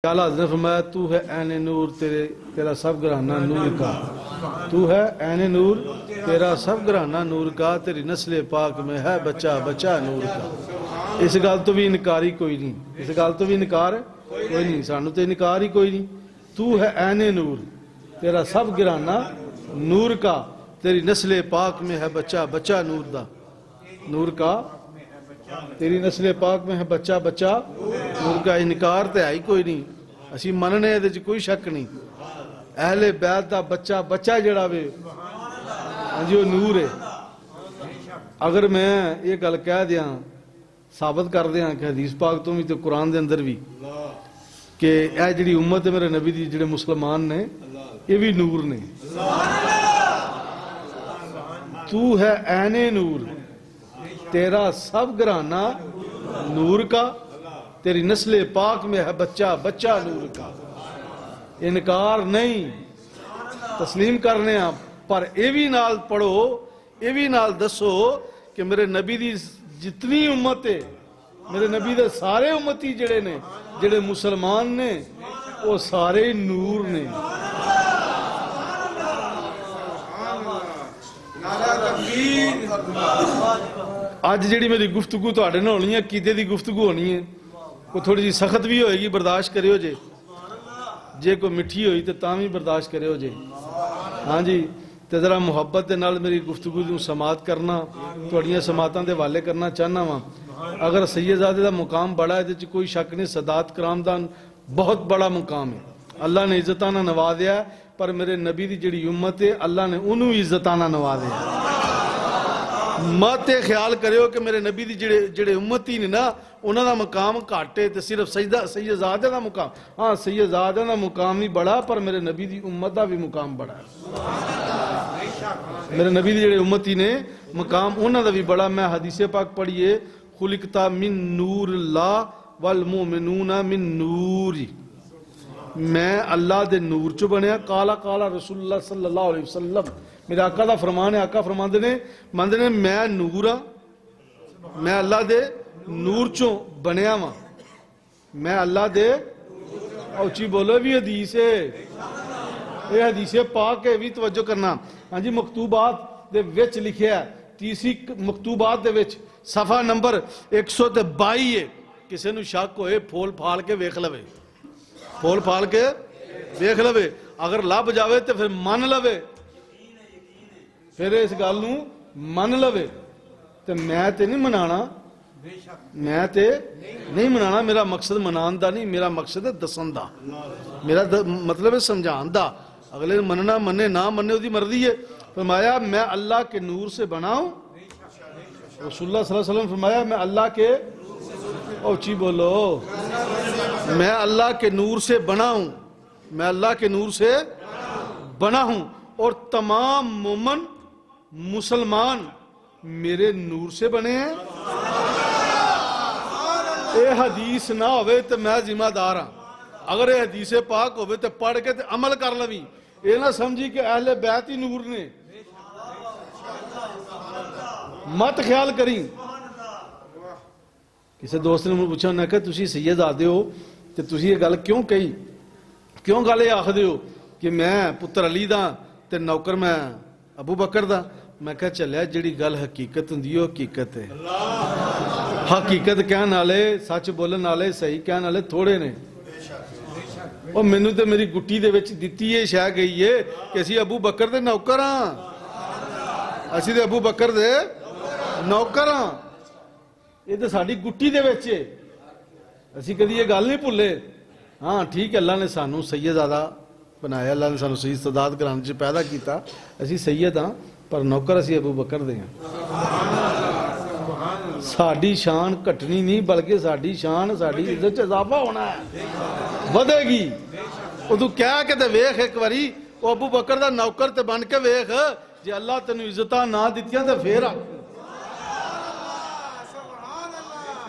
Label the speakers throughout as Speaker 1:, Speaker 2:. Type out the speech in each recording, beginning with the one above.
Speaker 1: اعلیٰ حضرت نے فرمایا تو ہے عین نور تیرا سب گھرانہ نور کا، تو ہے عین نور تیرا سب گھرانہ نور کا، تیری نسل پاک میں ہے بچہ بچہ نور کا۔ اس گل تو بھی انکاری کوئی نہیں، اس گل تو بھی انکار کوئی نہیں، سانو تو انکار ہی کوئی نہیں۔ تو ہے عین نور تیرا سب گھرانہ نور کا، تیری نسل پاک میں ہے بچہ بچہ نور دا، نور کا تیری نسل پاک میں ہے بچہ بچہ نور کا۔ انکار تے آئی کوئی نہیں، اسی مننے دے چ کوئی شک نہیں۔ اہل بیت دا بچہ بچہ جڑا وے جو نور ہے۔ اگر میں یہ گل کہہ دیاں ثابت کر دیاں کہ حدیث پاک تو بھی تو قرآن دے اندر بھی کہ اے جڑی امت ہے میرے نبی دی جڑے مسلمان نے یہ بھی نور نے۔ تو ہے عین نور تیرا سب گھرانہ نور کا، تیری نسل پاک میں ہے بچہ بچہ نور کا۔ انکار نہیں، تسلیم کرنے ہیں، پر یہ بھی نال پڑھو، یہ بھی نال دسو کہ میرے نبی دی جتنی امت ہے، میرے نبی دے سارے امتی جڑے نے جڑے مسلمان نے وہ سارے نور نے۔ آج جڑی میری گفتگو تو آڑے نہ ہونی ہے، عقیدے دی گفتگو ہونی ہے، وہ تھوڑی جی سخت بھی ہوئے گی، برداشت کرے ہو جے کوئی مٹھی ہوئی تو تاں بھی برداشت کرے ہو ہاں جی، تے ذرا محبت دے نال میری گفتگو دی سماعت کرنا، تھوڑیاں سماعتاں دے والے کرنا چاہنا وا۔ اگر سیدزادے دا مقام بڑا ہے تے کوئی شک نہیں، سادات کرام دا بہت بڑا مقام ہے، اللہ نے عزتانہ نوازیا ہے، پر میرے نبی دی جڑی امت ہے اللہ نے انہوں عزتانہ نوازیا ہے۔ مت خیال کریو کہ میرے نبی دی جڑے امتی نے نا انہاں دا مقام گھاٹے تے صرف سیدزادے دا مقام، ہاں سیدزادے دا مقام بھی بڑا پر میرے نبی دی امت دا بھی مقام بڑا ہے۔ میرے نبی دی جڑے امتی نے مقام انہاں دا بھی بڑا۔ میں حدیث پاک پڑھیے، خلقتا من نور اللہ والمومنون من نوری، میں اللہ دے نور چو بنیا۔ قالا رسول اللہ صلی اللہ علیہ وسلم، میرے آقا دا فرمان ہے، آقا فرماندے نے میں نور ہاں، میں اللہ دے نور چوں بنیا وا، میں اللہ دے اوچی بولو بھی حدیث ہے، یہ حدیث پاک ہے بھی توجہ کرنا۔ ہاں جی، مکتوبات دے وچ لکھیا ہے، تیسری مکتوبات دے وچ صفحہ نمبر 122 ہے، کسے نو شک ہوئے پھول پھال کے ویکھ لوے، پھول پھال کے ویکھ لوے، اگر لب جاوے تو پھر من لوے، پھر اس گل نو من لوے۔ تو میں تے نہیں منانا، میں تے نہیں منانا، میرا مقصد منان دا نہیں، میرا مقصد ہے دسن دا، میرا مطلب ہے سمجھان دا۔ اگلے مننا مننے نہ مننے وہ دی مرضی ہے۔ فرمایا میں اللہ کے نور سے بناؤں، رسول اللہ صلی اللہ علیہ وسلم فرمایا میں اللہ کے اوچی بولو، میں اللہ کے نور سے بنا ہوں، میں اللہ کے نور سے بنا ہوں، اور تمام مومن مسلمان میرے نور سے بنے ہیں۔ اے حدیث نہ ہوئے تو میں ذمہ دار ہاں، اگر اے حدیث پاک ہوئے تو پڑھ کے عمل کر لویں، یہ نہ سمجھی کہ اہل بیت ہی نور نے، مت خیال کریں۔ کسی دوست نے مجھے پوچھا، انہوں نے کہا تسی سیدزادے ہو تو تسی یہ گل کیوں کہی، کیوں گل یہ آخدے ہو کہ میں پتر علی دا تے نوکر میں ابو بکر دا؟ میں کہا چلیا جڑی گل حقیقت ہوندی ہے حقیقت ہے، حقیقت کہن والے سچ بولن والے صحیح کہن والے تھوڑے نے۔ اور مینوں تے میری گٹی دے وچ دتی ہے شے گئی ہے کہ اسی ابو بکر دے نوکر ہاں، اسی تے ابو بکر دے نوکر ہاں، یہ تو ساڈی گٹی دے وچ ہے، اسی کدی یہ گل نہیں بھولے۔ ہاں ٹھیک ہے، اللہ نے سانو سیدزادہ بنایا، اللہ نے سانو سید سادات گھرانے وچ پیدا کیتا، اسی سید ہاں پر نوکر اسی ابو بکر دے ہیں۔ ساڈی شان گھٹنی نہیں بلکہ ساڈی شان ساڈی عزت اضافہ ہونا ہے، ودے گی۔ وہ تو کہہ کے تے ویکھ ایک واری، وہ ابو بکر دا نوکر تے بن کے ویکھ، جے اللہ تینوں عزتاں نہ دتیاں تے پھر آ۔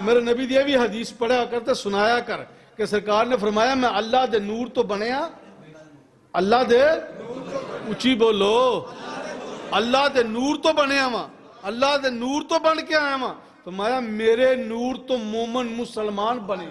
Speaker 1: میرے نبی دی بھی حدیث پڑھا کر تے سنایا کر کہ سرکار نے فرمایا میں اللہ دے نور تو بنیا، اللہ دے اچھی بولو، اللہ دے نور تو بنیا وا، اللہ دے نور تو بن کے آیا وا، فرمایا میرے نور تو مومن مسلمان بنے۔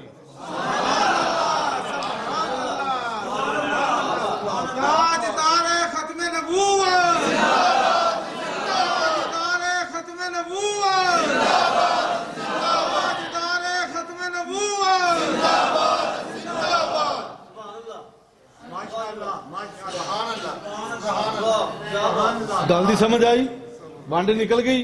Speaker 1: گل دی سمجھ آئی؟ وانڈ نکل گئی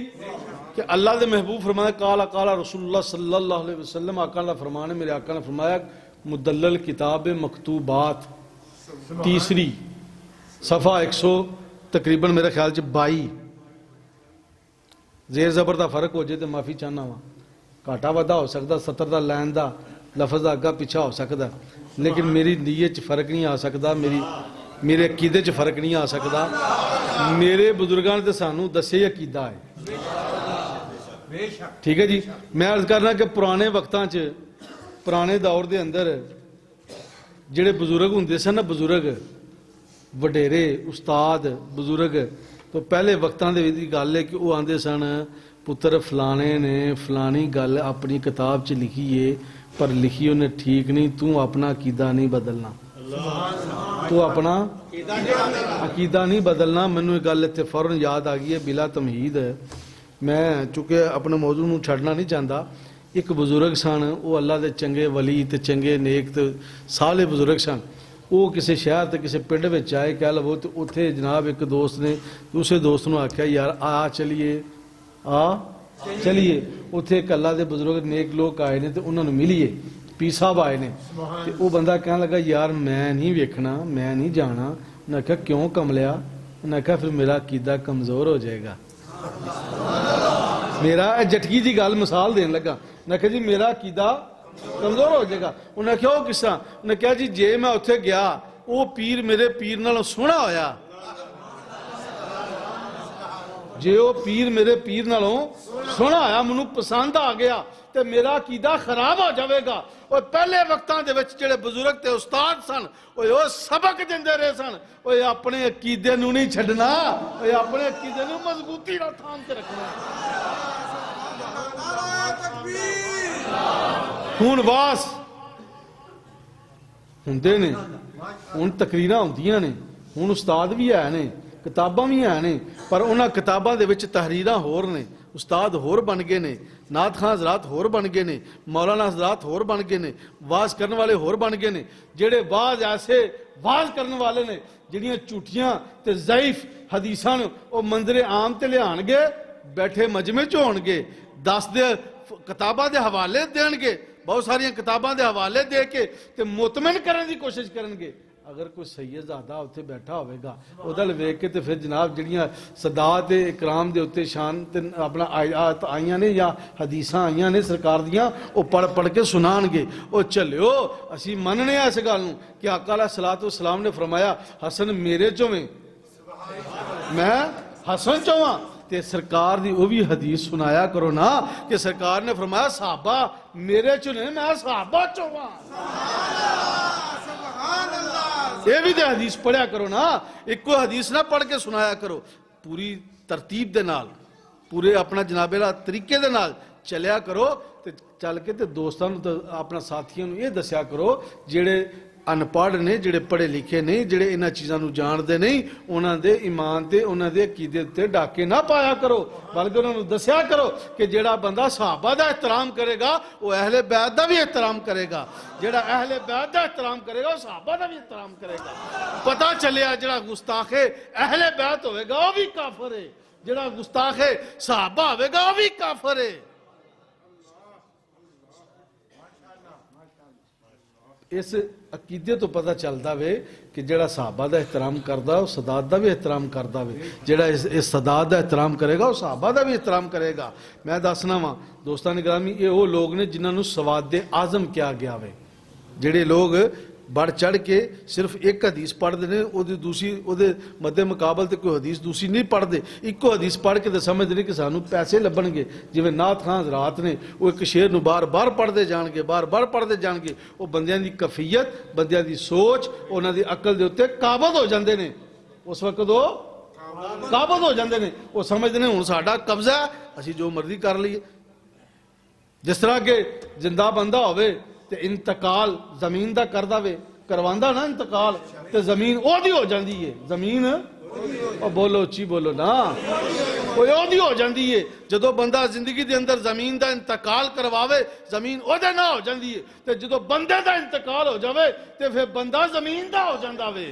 Speaker 1: کہ اللہ دے محبوب فرمایا قال قال رسول اللہ صلی اللہ علیہ وسلم، آقا اللہ فرمان ہے، میرے آقا نے فرمایا مدلل کتاب مکتوبات تیسری صفحہ 100 تقریباً میرے خیال 22 زیر زبر دا فرق ہو جائے تو معافی چاہنا ہوا، کاٹا ودا ہو سکتا، سطر دا لین دا لفظ دا اگا پیچھا ہو سکتا، لیکن میری نیت چ فرق نہیں آ سکتا، میرے عقیدے چ فرق نہیں آ سکتا۔ میرے بزرگان تے سانو دسے عقیدہ ہے، ٹھیک ہے جی۔ میں عرض کرنا کہ پرانے وقتاں چ پرانے دور دے اندر جڑے بزرگ ہوندے سن نا، بزرگ وڈیرے استاد بزرگ، تو پہلے وقتاں دے دی گل ہے کہ وہ آندے سن پتر فلانے نے فلانی گل اپنی کتاب چ لکھی ہے، پر لکھی انہیں ٹھیک نہیں، تو اپنا عقیدہ نہیں بدلنا، تو اپنا عقیدہ نہیں بدلنا۔ مینوں یہ گل اتنے فوراً یاد آ گئی ہے بلا تمہید، میں چونکہ اپنے موضوع نوں چھڈنا نہیں چاہتا۔ ایک بزرگ سن، وہ اللہ دے چنگے ولی تے چنگے نیک تے سالے بزرگ سن، وہ کسی شہر تے کسی پنڈ وچ آئے کہہ لو، تو اتنے جناب ایک دوست نے دوسرے دوست نوں آکھیا یار آ چلیے اتنے ایک اللہ دے بزرگ نیک لوگ آئے نے تے انہوں نے ملیے، پیر صاحب آئے نے، تے وہ بندہ کہنے لگا یار میں نہیں ویکھنا، میں نہیں جانا۔ انہوں نے کہا کیوں کملیا؟ انہوں نے کہا پھر میرا عقیدہ کمزور ہو جائے گا، میرا جٹکی جی گل مثال دین لگا، انہوں نے کہا جی میرا عقیدہ کمزور ہو جائے گا۔ انہوں نے کہا وہ کس طرح؟ انہوں نے کہا جی جے میں اتنے گیا وہ پیر میرے پیر نالوں سونا ہویا، جے وہ پیر میرے پیر نالوں سونا ہویا، منوں پسند آ گیا تے میرا عقیدہ خراب ہو جاوے گا۔ اور پہلے وقتاں دے وچ جڑے بزرگ تے استاد سن، وہ سبق دیندے رہے سن، وہ اپنے عقیدے نوں نہیں چھڈنا، وہ اپنے عقیدے نوں مضبوطی نال تھام کے رکھنا۔ ہن واس ہوندے نے، ہن تقریراں ہوندیاں نے، ہن استاد بھی ہے نے، کتاباں بھی ہیں نے، پر انہاں کتاباں دے وچ تحریراں ہور نے، استاد ہور بن گئے نے، نعت خان حضرات ہور بن گئے نے، مولانا حضرات ہور بن گئے نے، واز کرنے والے ہور بن گئے نے۔ جڑے واز ایسے واز کرنے والے نے جڑیاں جھوٹیاں تے ضعیف حدیثاں او منظر عام تے لیان گے، بیٹھے مجمع چ ہون گے، 10 دے کتاباں دے حوالے دین گے، بہت ساری کتاباں دے حوالے دے کے تے مطمئن کرنے دی کوشش کرن گے۔ اگر کوئی سید زادہ اتنے بیٹھا ہوئے گا ادھر ویکھ کے تے پھر جناب جڑیاں صداعت اکرام دے اتنے شان تے اپنا آیات آئیاں نے یا حدیثاں آئیاں نے سرکار دیاں، وہ پڑھ کے سنان گے۔ وہ چلیو اسی مننے اس گل نوں کہ آقا علیہ الصلوۃ والسلام نے فرمایا حسن میرے چویں میں حسن چواں، تے سرکار دی وہ بھی حدیث سنایا کرو نا کہ سرکار نے فرمایا صحابہ میرے چنے میں صحابہ چواں، یہ بھی تے حدیث پڑھیا کرو نا، ایک کو حدیث نہ پڑھ کے سنایا کرو، پوری ترتیب دے نال پورے اپنا جناب اللہ طریقے دے نال چلیا کرو، تے چل کے تے دوستاں نوں اپنا ساتھیاں نوں یہ دسیا کرو جڑے ان پڑھ نے، جڑے پڑھے لکھے نہیں، جڑے انہاں چیزاں نوں جان دے نہیں، انہاں دے ایمان تے انہاں دے عقیدے تے ڈاکے نہ پایا کرو، بلکہ انہاں نوں دسیا کرو کہ جڑا بندہ صحابہ دا احترام کرے گا وہ اہل بیت دا بھی احترام کرے گا، جڑا اہل بیت دا احترام کرے گا وہ صحابہ دا بھی احترام کرے گا۔ پتہ چلیا جڑا گستاخ اہل بیت ہوئے گا وہ بھی کافر ہے، جڑا گستاخ صحابہ ہوئے گا وہ بھی کافر ہے۔ اس عقیدے تو پتہ چلتا وے کہ جڑا صحابہ دا احترام کردا وہ سادات دا بھی احترام کردا وے، جڑا اس سادات دا احترام کرے گا وہ صحابہ دا بھی احترام کرے گا۔ میں دسنا وا دوستان گرامی، یہ وہ لوگ نے جنہاں نوں سواد اعظم کیا گیا وے، جڑے لوگ بڑھ چڑھ کے صرف ایک حدیث پڑھ دے نے، او دی دوسری او دے مد مقابل تے کوئی حدیث دوسری نہیں پڑھ دے، ایکو حدیث پڑھ کے تے سمجھ دے کہ سانوں پیسے لبن گے، جویں نعت خان حضرات نے وہ ایک شعر نوں بار بار پڑھ دے جان گے، بار بار پڑھ دے جان گے، وہ بندیاں دی کفیت، بندیاں دی سوچ، انہاں دی عقل دے اوتے قابض ہو جاندے نے، اس وقت وہ قابض ہو جاندے نے، وہ سمجھدے نے ہن ساڈا قبضہ ہے اسی جو مرضی کر لئیے۔ جس طرح کہ زندہ بندہ ہوئے تے انتقال زمین دا کردہ وے، کرواندہ نا انتقال تے زمین او دی ہو جاندی ہے، زمین او بولو اچھی بولو نا، او دی ہو جاندی ہے۔ جدو بندہ زندگی دے اندر زمین دا انتقال کرواوے زمین او دے نہ ہو جاندی ہے، تے جدو بندے دا انتقال ہو جاوے تے پھر بندہ زمین دا ہو جاندہ وے۔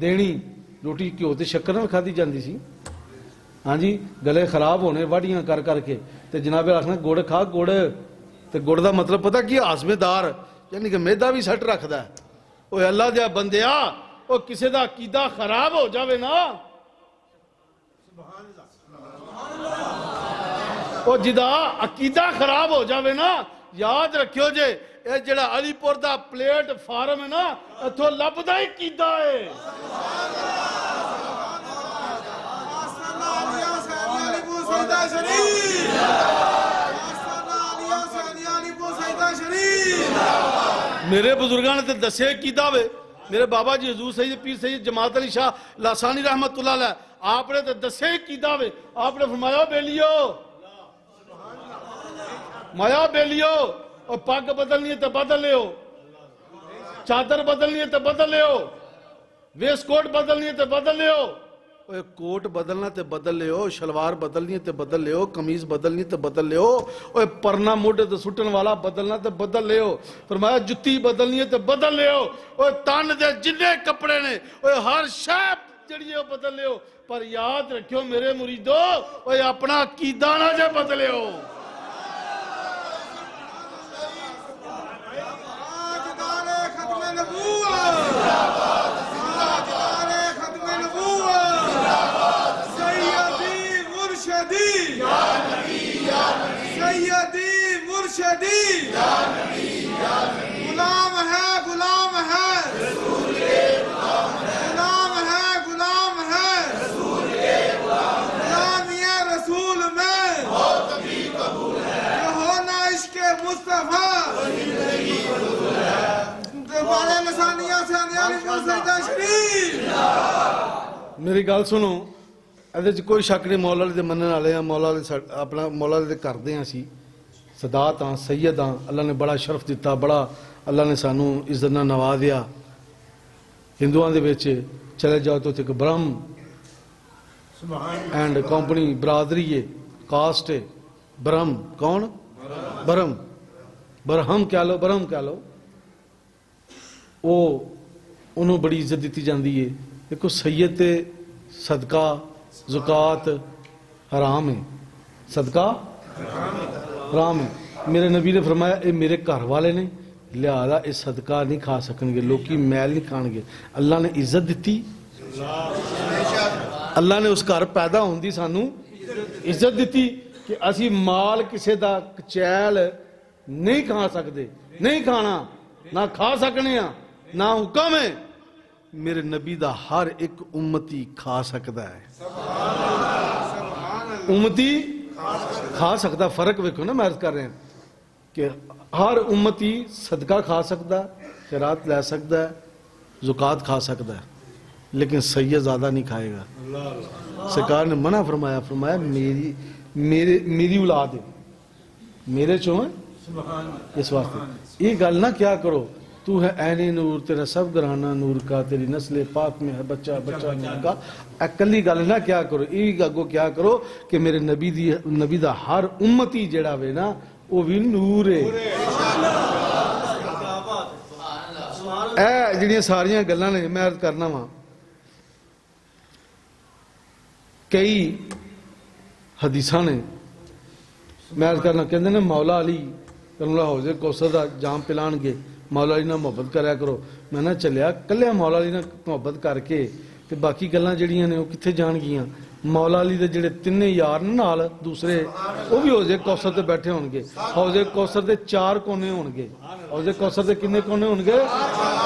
Speaker 1: دینی روٹی گھیو تے شکر نال کھادی جاندی سی ہاں جی گلے خراب ہونے واڑیاں کر کر کے تے جناب آخنا گڑ کھا گڑ تے گڑ دا مطلب پتہ کی ہاضمے دار یعنی کہ میدا بھی سٹ رکھدا ہے اوے اللہ دیا بندیا او کسے دا عقیدہ خراب ہو جاوے نا او جدا عقیدہ خراب ہو جاوے نا یاد رکھیو جے اے جڑا علی پور دا پلیٹ فارم ہے نا اتھوں لبدا ہی عقیدہ ہے میرے بزرگاں نے تے دسے عقیدہ وے میرے بابا جی حضور سید پیر سید جماعت علی شاہ لاسانی رحمت اللہ علیہ آپ نے تے دسے عقیدہ وے آپ نے فرمایا بیلیو مایا بیلیو اور پاک بدلنی ہے تو بدل لے ہو چادر بدلنی ہے تو بدل لے ہو ویس کوٹ بدلنی ہے تو بدل لے ہو کوٹ بدلنا تے بدل لے ہو شلوار بدلنی ہے تے بدل لے ہو قمیض بدلنی تے بدل لے ہو پرنا موڑے تے سٹن والا بدلنا تے بدل لے ہو فرمایا جتی بدلنی ہے تے بدل لے ہو تان دے جنے کپڑے نے ہر شیب جڑی ہے بدل لے ہو پر یاد رکھو میرے مریدو اپنا عقیدہ نہ جے بدلے ہو
Speaker 2: سیدی مرشدی غلام ہے غلام ہے غلام ہے غلام ہے غلامی رسول میں یہ ہونا عشق مصطفیٰ والے لسانیہ سے علی پور سجدہ شریف
Speaker 1: میری گل سنو ایدے کوئی شک نہیں مولا علی دے منن والے ہیں مولا علی اپنا مولا علی دے کردے ہیں اسی سادات ہاں سید ہاں اللہ نے بڑا شرف دیتا بڑا اللہ نے سانو عزت نال نوازیا ہندوؤں دے وچ چلے جاؤ تو ایک برہم اینڈ کمپنی برادری ہے کاسٹ ہے برہم کون برہم برہم کہہ لو برہم کہہ لو وہ انہوں بڑی عزت دیتی جاندی ہے دیکھو سید تے صدقہ زکات حرام ہے صدقہ حرام ہے میرے نبی نے فرمایا اے میرے گھر والے نے لہذا اے صدقہ نہیں کھا سکن گے لوکی میل نہیں کھان گے اللہ نے عزت دیتی اللہ نے اس گھر پیدا ہوندی سانو عزت دیتی کہ اسی مال کسے دا چیل نہیں کھا سکتے نہیں کھانا نہ کھا سکنے ہیں نہ حکم ہے میرے نبی دا ہر ایک امتی کھا سکتا ہے امتی کھا سکتا فرق ویکھو نا میں عرض کر رہے ہیں کہ ہر امتی صدقہ کھا سکتا ہے خیرات لے سکتا ہے زکات کھا سکتا ہے لیکن سید زیادہ نہیں کھائے گا سرکار نے منع فرمایا فرمایا میری اولاد ہے میرے چوں ہے اس واسطے یہ گل نہ کیا کرو تو ہے عین نور تیرا سب گرانہ نور کا تیری نسل پاک میں ہے بچہ بچہ نور کا اکلی گل نہ کیا کرو یہ اگو کیا کرو کہ میرے نبی دا ہر امتی جڑا وے نا وہ بھی نور ہے اے جڑیاں ساریاں گلاں نے میں عرض کرنا وا کئی حدیثاں نے میں عرض کرنا کہندے نے مولا علی کرم اللہ حوض کوثر دا جام پلان گے مولا علی نہ محبت کریا کرو میں نہ چلیا کلیا مولا علی نہ محبت کر کے تے باقی گلاں جڑیاں نے وہ کتھے جان گیاں مولا علی دے جڑے تینے یار نال دوسرے وہ بھی حوض کوثر تے بیٹھے ہون گے حوض کوثر دے 4 کونے ہون گے حوض کوثر دے کنے کونے ہون گے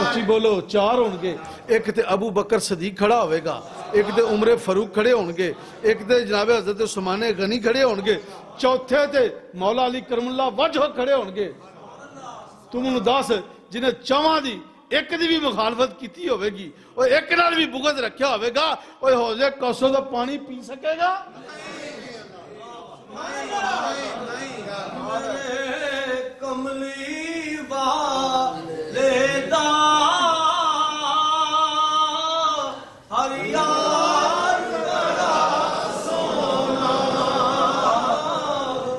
Speaker 1: اچھی بولو 4 ہون گے ایک تے ابو بکر صدیق کھڑا ہوئے گا ایک تے عمر فاروق کھڑے ہون گے ایک تے جناب حضرت عثمان غنی کھڑے ہون گے چوتھے تے مولا علی کرم اللہ وجہ کھڑے ہون گے تم انہوں دس جنہیں چواں دی ایک دی بھی مخالفت کیتی ہوئے گی اور ایک نال بھی بغض رکھیا ہوئے گا اور حوض کوثر دا پانی پی سکے گا
Speaker 3: کملی والے دا ہر یار بڑا سونا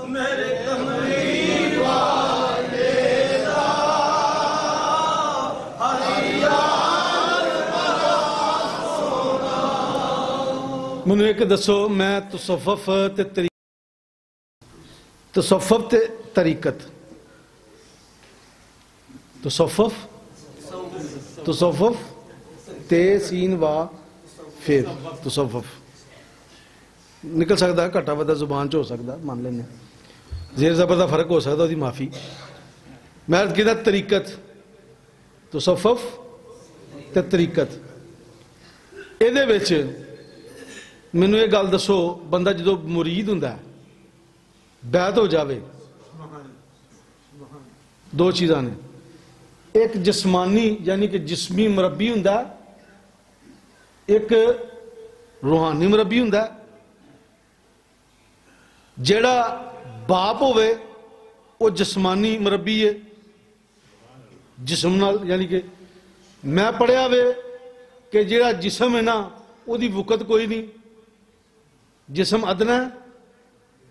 Speaker 3: میرے کملی والے دا ہر یار بڑا
Speaker 1: ਮੈਨੂੰ ਇੱਕ ਦੱਸੋ ਮੈਂ ਤਸੱਵੁਫ ਤੇ ਤਸੱਵੁਫ ਤੇ ਤਰੀਕਤ ਤਸੱਵੁਫ ਤੇ ਸੀਨ ਵਾ ਫਿਰ ਤਸੱਵੁਫ ਨਿਕਲ ਸਕਦਾ ਘਟਾ ਵਧਾ ਜ਼ੁਬਾਨ ਚ ਹੋ ਸਕਦਾ ਮੰਨ ਲੈਂਦੇ ਜ਼ੇਰ ਜ਼ਬਰ ਦਾ ਫਰਕ ਹੋ ਸਕਦਾ ਉਹਦੀ ਮਾਫੀ ਮੈਂ ਕਿਹਾ ਤਰੀਕਤ ਤਸੱਵੁਫ ਤੇ ਤਰੀਕਤ ਇਹਦੇ ਵਿੱਚ ਮੈਨੂੰ ਇਹ ਗੱਲ ਦੱਸੋ ਬੰਦਾ ਜਦੋਂ ਮੁਰੀਦ ਹੁੰਦਾ ਬੈਤ ਹੋ ਜਾਵੇ ਦੋ ਚੀਜ਼ਾਂ ਨੇ ਇੱਕ ਜਿਸਮਾਨੀ ਯਾਨੀ ਕਿ ਜਿਸਮੀ ਮੁਰੱਬੀ ਹੁੰਦਾ ਇੱਕ ਰੂਹਾਨੀ ਮੁਰੱਬੀ ਹੁੰਦਾ ਜਿਹੜਾ ਬਾਪ ਹੋਵੇ ਉਹ ਜਿਸਮਾਨੀ ਮੁਰੱਬੀ ਹੈ ਜਿਸਮ ਨਾਲ ਯਾਨੀ ਕਿ ਮੈਂ ਪੜਿਆ ਵੇ ਕਿ ਜਿਹੜਾ ਜਿਸਮ ਹੈ ਨਾ ਉਹਦੀ ਵਕਤ ਕੋਈ ਨਹੀਂ ਜਿਸਮ ਅਦਨਾ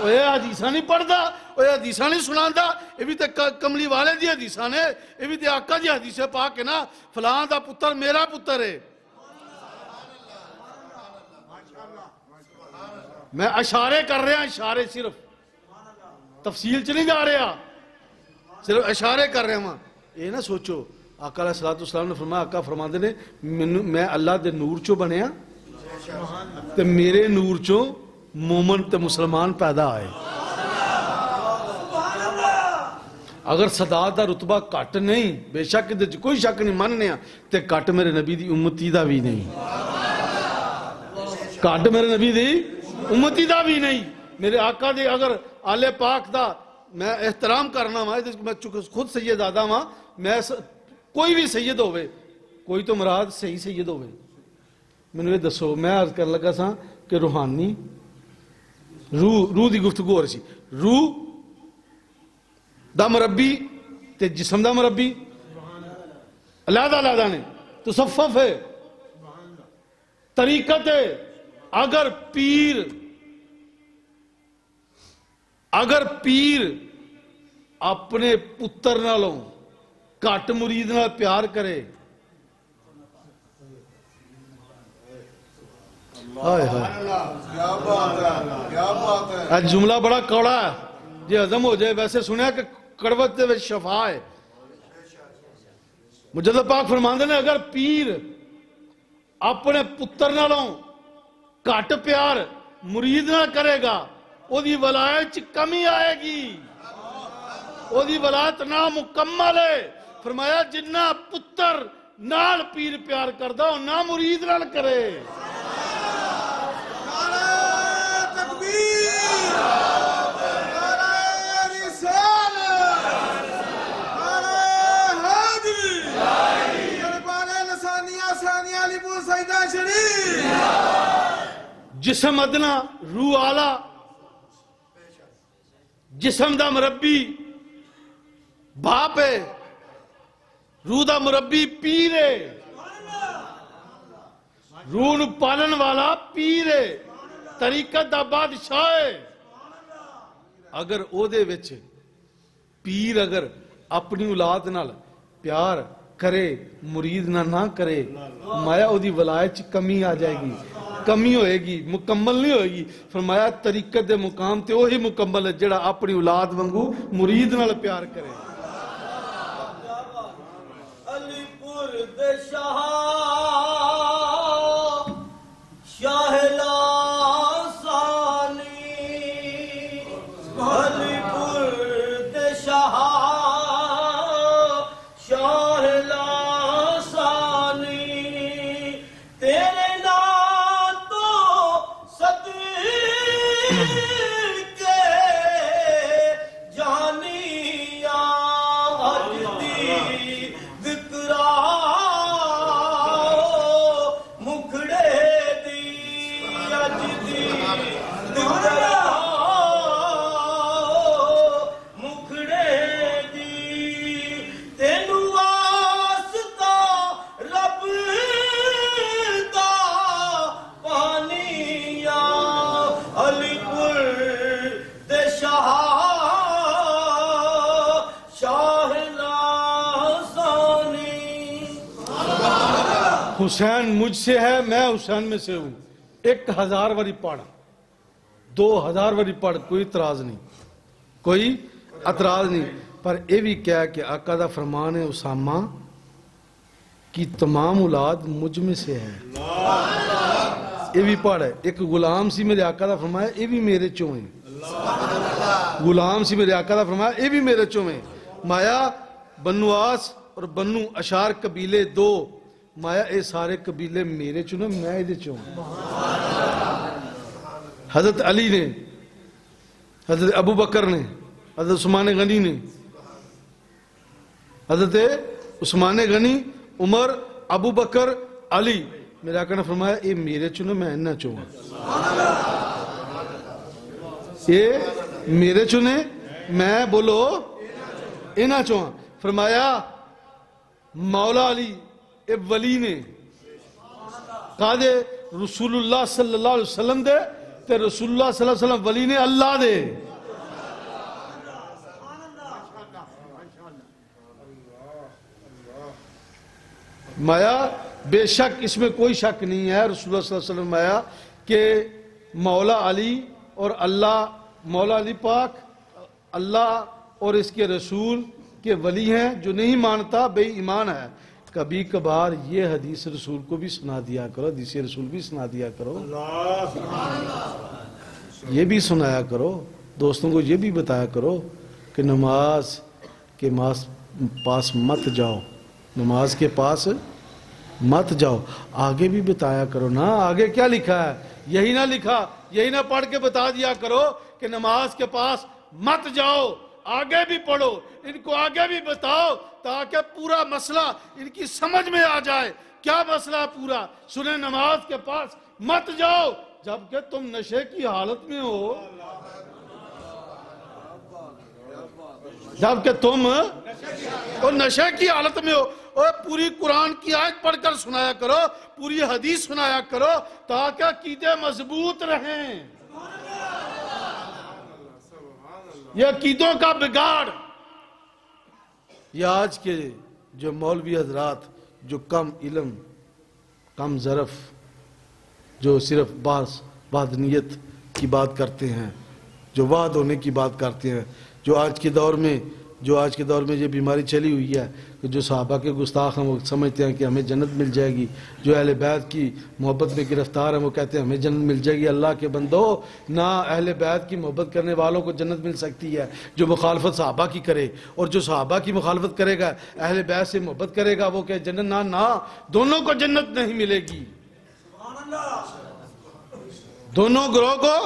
Speaker 1: وہ یہ حدیثہ نہیں پڑھتا، وہ یہ حدیثہ نہیں سناندا، یہ بھی تے کملی والے دی حدیثہ نے، یہ بھی تے آقا دی حدیث پاک ہے نا، فلاں دا پتر میرا پتر ہے۔ میں اشارے کر رہا، اشارے صرف تفصیل چ نہیں جا رہا، صرف اشارے کر رہا ہوں۔ یہ نہ سوچو آقا علیہ السلام نے فرمایا، آقا فرماندے نے میں اللہ دے نور چو بنیا تے میرے نور چو مومن تے مسلمان پیدا آئے۔ اگر صداعت دا رتبہ کٹ نہیں، بے شک کوئی شک نہیں ماننے تے کٹ میرے نبی دی امتی دا بھی نہیں، کٹ میرے نبی دی امتی دا بھی نہیں۔ میرے آقا دے اگر آل پاک دا میں احترام کرنا ہوا، میں خود سید آدھا ہوا، میں کوئی بھی سید ہوئے، کوئی تو مراد صحیح سید ہوئے، میں نے دسو میں عرض کر لگا سا کہ روحانی روح دی گفتگو ہو رہی سی، روح دا مربی تے جسم دا مربی علیحدہ علیحدہ نے، تصفف ہے، طریقت ہے۔ اگر پیر اپنے پتر نالوں کٹ مرید نال پیار کرے،
Speaker 2: کیا بات ہے، کیا بات ہے۔
Speaker 1: جملہ بڑا کوڑا ہے جی ہضم ہو جائے، ویسے سنیا کہ کڑوت دے وچ شفا ہے۔ مجدد پاک فرماندے نے اگر پیر اپنے پتر نالوں کٹ پیار مرید نال کرے گا، او دی ولایت چ کمی آئے گی، او دی ولایت نامکمل ہے۔ فرمایا جنہ پتر نال پیر پیار کردہ او نہ مرید نال کرے۔
Speaker 2: نعرہ تکبیر، نعرہ رسالت، نعرہ حیدری، قربان لسانیہ ثانیہ علی پور سجدہ شریف۔
Speaker 1: جسم ادنا روح آلہ، جسم دا مربی باپ ہے، روح دا مربی پیر ہے، روح نو پالن والا پیر ہے، طریقت دا بادشاہ ہے۔ اگر او دے وچ پیر اگر اپنی اولاد نال پیار کرے مرید نہ کرے، مایا او دی ولایت چ کمی آ جائے گی، کمی ہوئے گی، مکمل نہیں ہوئے گی۔ فرمایا طریقت دے مقام تے وہی مکمل ہے جڑا اپنی اولاد وانگو مرید نال پیار کرے۔
Speaker 3: علی پور دے شاہ شاہ لاسانی، علی پور دے شاہ شاہ لاسانی، تیرے نام تو صدقے جانیاں اج دی ذکرا مکھڑے دی اج دی ذکرا مکھڑے دی، تینوں واسطہ رب دا پانیاں علی پور دے شاہ شاہ لاسانی۔
Speaker 1: حسین مجھ سے ہے، میں حسین میں سے ہوں، 1000 واری پڑھ، 2000 واری پڑھ، کوئی اعتراض نہیں، کوئی اعتراض نہیں۔ پر یہ بھی کیا کہ آقا دا فرمان ہے اسامہ کی تمام اولاد مجھ میں سے ہے، یہ بھی پڑھ ہے۔ ایک غلام سی میرے آقا دا فرمایا یہ بھی میرے چوں ہیں، غلام سی میرے آقا دا فرمایا یہ بھی میرے چوں ہیں۔ مایا بنو آس اور بنو اشار قبیلے دو، مایا اے سارے قبیلے میرے چوں ہیں، میں یہ چوں ہوں۔ حضرت علی نے، حضرت ابو بکر نے، حضرت عثمان غنی نے، حضرت عثمان غنی، عمر، ابو بکر، علی، میرے آقا نے فرمایا اے میرے چوں ہیں، میں انہاں چوں ہوں۔ یہ میرے چوں ہیں، میں بولو انہاں چوں ہوں۔ فرمایا مولا علی اے ولی نے قادے رسول اللہ صلی اللہ علیہ وسلم دے تے رسول اللہ صلی اللہ علیہ وسلم ولی نے اللہ دے مایا بے شک اس میں کوئی شک نہیں ہے رسول اللہ صلی اللہ علیہ وسلم مایا کہ مولا علی اور اللہ مولا علی پاک اللہ اور اس کے رسول کے ولی ہیں جو نہیں مانتا بے ایمان ہے کبھی کبھار یہ حدیث رسول کو بھی سنا دیا کرو حدیث رسول بھی سنا دیا کرو یہ بھی سنایا کرو دوستوں کو یہ بھی بتایا کرو کہ نماز کے پاس مت جاؤ نماز کے پاس مت جاؤ آگے بھی بتایا کرو نا آگے کیا لکھا ہے یہی نہ لکھا یہی نہ پڑھ کے بتا دیا کرو کہ نماز کے پاس مت جاؤ آگے بھی پڑھو ان کو آگے بھی بتاؤ تاکہ پورا مسئلہ ان کی سمجھ میں آ جائے کیا مسئلہ پورا سنیں نماز کے پاس مت جاؤ جبکہ تم نشے کی حالت میں ہو جبکہ تم نشے کی حالت میں ہو اور پوری قرآن کی آیت پڑھ کر سنایا کرو پوری حدیث سنایا کرو تاکہ عقیدے مضبوط رہیں یہ عقیدوں کا بگاڑ یہ آج کے جو مولوی حضرات جو کم علم کم ظرف جو صرف وحدانیت کی بات کرتے ہیں جو وحد ہونے کی بات کرتے ہیں جو آج کے دور میں یہ بیماری چلی ہوئی ہے کہ جو صحابہ کے گستاخ ہیں وہ سمجھتے ہیں کہ ہمیں جنت مل جائے گی جو اہل بیت کی محبت میں گرفتار ہیں وہ کہتے ہیں ہمیں جنت مل جائے گی اللہ کے بندو نہ اہل بیت کی محبت کرنے والوں کو جنت مل سکتی ہے جو مخالفت صحابہ کی کرے اور جو صحابہ کی مخالفت کرے گا اہل بیت سے محبت کرے گا وہ کہ جنت نہ دونوں کو جنت نہیں ملے گی دونوں گروہ کو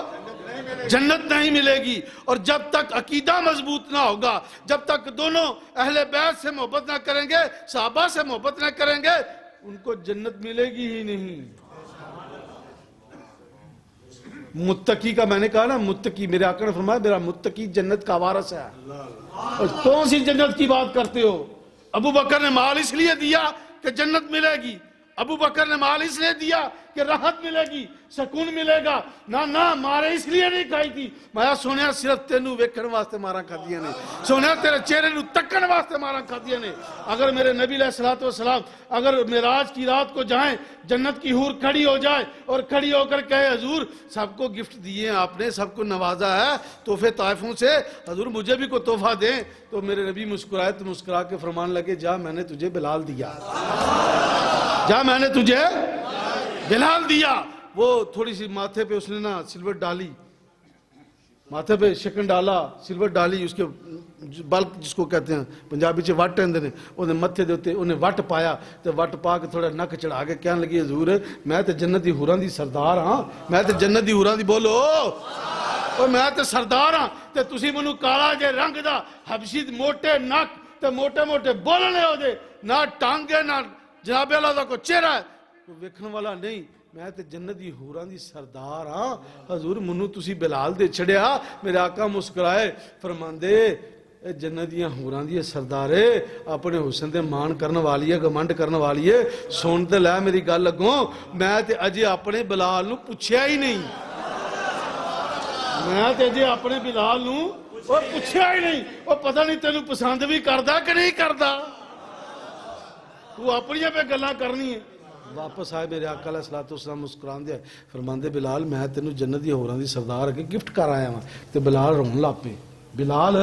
Speaker 1: جنت نہیں ملے گی اور جب تک عقیدہ مضبوط نہ ہوگا جب تک دونوں اہل بیت سے محبت نہ کریں گے صحابہ سے محبت نہ کریں گے ان کو جنت ملے گی ہی نہیں متقی کا میں نے کہا نا متقی میرے آقا نے فرمایا میرا متقی جنت کا وارث ہے اور کون سی جنت کی بات کرتے ہو ابو بکر نے مال اس لیے دیا کہ جنت ملے گی ابو بکر نے مال اس لیے دیا کہ راحت ملے گی سکون ملے گا نہ مارے اس لیے نہیں کھائی تھی میں سونیا صرف تینوں ویکھن واسطے مارا کھادیاں نے سونیا تیرے چہرے نو تکن واسطے مارا کھادیاں نے اگر میرے نبی علیہ الصلوۃ والسلام اگر معراج کی رات کو جائیں جنت کی حور کھڑی ہو جائے اور کھڑی ہو کر کہے حضور سب کو گفٹ دیے ہیں آپ نے سب کو نوازا ہے تحفے طائفوں سے حضور مجھے بھی کوئی تحفہ دیں تو میرے نبی مسکرائے تو مسکرا کے فرمان لگے جا میں نے تجھے بلال دیا جا میں نے تجھے بلال دیا وہ تھوڑی سی ماتھے پہ اس نے نا سلور ڈالی ماتھے پہ شکن ڈالا سلور ڈالی اس کے بلک جس کو کہتے ہیں پنجابی چے وٹ اندر انہیں متھے دیتے انہیں وٹ پایا تو وٹ پا کے تھوڑا نک چڑھا کے کہنے لگی حضور میں تے جنت دی حوراں دی سردار ہاں میں تے جنت دی حوراں دی بولو اور میں تے سردار ہاں تے تسی منو کالا جے رنگ دا حبشی موٹے نک تے موٹے موٹے بولنے ہو دے نہ ٹانگے نہ جناب اللہ دا کو چہرہ ہے تو ویکھن والا نہیں میں تے جنت دی حوراں دی سردار ہاں حضور منو تسی بلال دے چھڑیا میرے آقا مسکرائے فرماندے اے جنت دیاں حوراں دی سردارے اپنے حسن دے مان کرن والی ہے گمنڈ کرن والی ہے سن تے لے میری گل لگوں میں تے اجے اپنے بلال نو پوچھیا ہی نہیں میں تے اجے اپنے بلال نو او پوچھیا ہی نہیں او پتہ نہیں تینوں پسند بھی کردا کہ نہیں کردا تو اپنی پہ گلاں کرنی ہے واپس آئے میرے آقا علیہ السلام مسکران دیا فرماندے بلال میں تینوں جنت دی حوراں دی سردار کے گفٹ کر آیا ہوں تے بلال رون لا پے بلال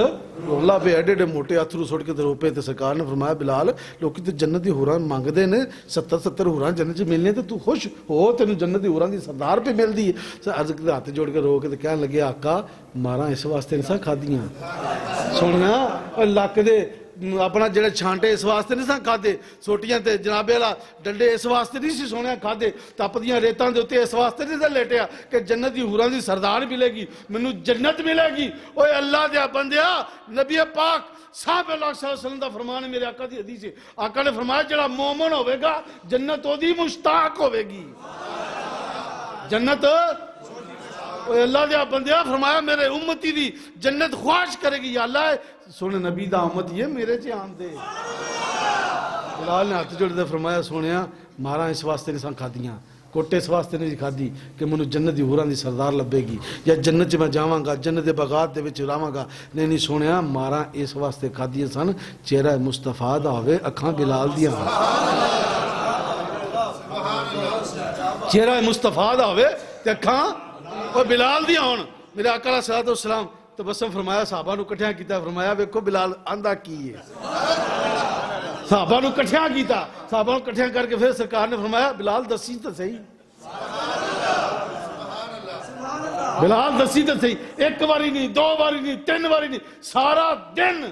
Speaker 1: رون لا پے ایڈے موٹے اتھرو سٹ کے رو پے تے سرکار نے فرمایا بلال لوکی تے جنت دی حوراں مانگدے نے 70 حوراں جنت چ ملنے تے تو خوش ہو تینوں جنت دی حوراں دی سردار پہ مل دی ہے عرض کے ہاتھ جوڑ کے رو کے تے کہنے لگے آقا ماراں اس واسطے نہیں سا کھادیاں سننا لک دے اپنا جڑے چھانٹے اس واسطے نہیں سن کھادے سوٹیاں تے جناب والا ڈنڈے اس واسطے نہیں سی سونے کھادے تپدیاں ریتاں دے اوتے اس واسطے نہیں تے لیٹیا کہ جنت دی حوراں دی سردار ملے گی مینوں جنت ملے گی اوے اللہ دے بندیا نبی پاک صاحب اللہ صلی اللہ علیہ وسلم دا فرمان ہے میرے آقا دی حدیث ہے آقا نے فرمایا جڑا مومن ہوے گا جنت اودی مشتاق ہوے گی جنت اوے اللہ دے بندیا فرمایا میرے امتی دی جنت خواہش کرے گی یا اللہ سونے نبی دا آمد یہ میرے چے آن دے بلال نے ہاتھ جوڑ دے فرمایا سونیا مارا اس واسطے نہیں سان کھا دیاں کوٹے اس واسطے نہیں کھادی کہ مینوں جنت دی حوراں دی سردار لبے گی یا جنت چ میں جاواں گا جنت دے باغات دے وچ راواں گا، نہیں سونیا ماراں اس واسطے کھادیاں سن چہرہ مصطفیٰ دا ہوے اکھاں بلال دیاں چہرہ مصطفیٰ دا ہوے تے اکھاں او بلال دیاں ہون۔ میرے آقا علیہ الصلوۃ والسلام تبسم فرمایا صحابہ نو کٹھیاں کیتا، فرمایا ویکھو بلال آندا کی ہے، صحابہ نو کٹھیاں کیتا، صحابہ نو کٹھیاں کر کے پھر سرکار نے فرمایا بلال دسی تو صحیح، بلال دسی تو صحیح، ایک باری نہیں، دو باری نہیں، تین باری نہیں، سارا دن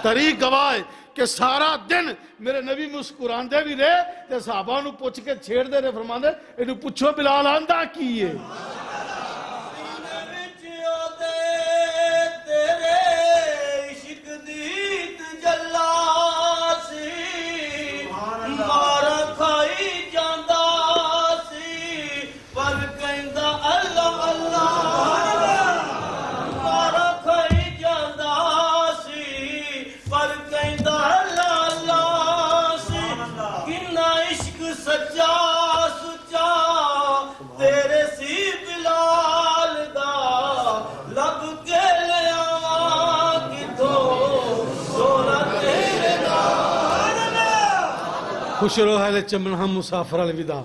Speaker 1: طریق گواہ ہے کہ سارا دن میرے نبی مسکران دے بھی رہے تے صحابہ نو پوچھ کے چھیڑ دے رہے، فرمان دے انہوں پوچھو بلال آندہ کی ہے، خوش رہو اہل چمن ہم مسافر الوداع،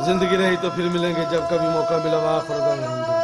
Speaker 1: زندگی رہی تو پھر ملیں گے جب کبھی موقع ملا، وآخر دعوانا